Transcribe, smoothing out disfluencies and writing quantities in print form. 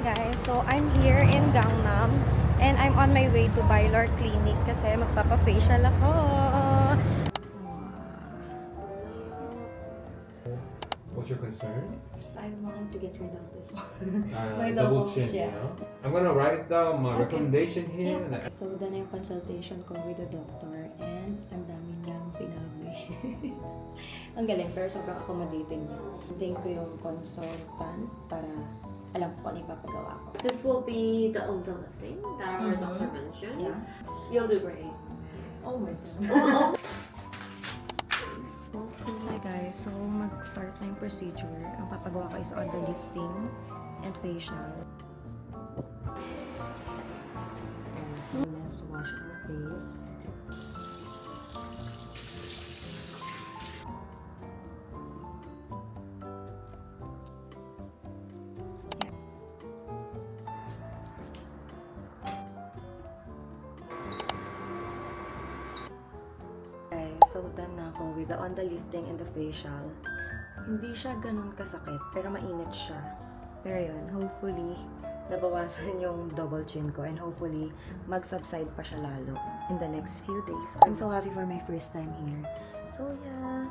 guys, so I'm here in Gangnam and I'm on my way to Baylor Clinic kasi magpapa-facial ako. What's your concern? I want to get rid of this one. My Double double chin, chin. you know? I'm gonna write down my Okay. recommendation here. Yeah. So, done na yung consultation ko with the doctor and ang dami niyang sinabi. Ang galing, pero sobrang accommodating niya. Thank ko yung consultant para alam ko kung ano ipapagawa ko. This will be the Omda lifting that our doctor mentioned. Yeah. You'll do great. Oh my God. Oh, Hi guys, so mag-start na yung procedure. Ang papagawa ko is on the lifting and facial. So let's wash our face. So done na ako with the on the lifting and the facial. Hindi siya ganun kasakit, pero mainit siya. Pero yun, hopefully, nabawasan yung double chin ko and hopefully, mag-subside pa siya lalo in the next few days. I'm so happy for my first time here. So yeah,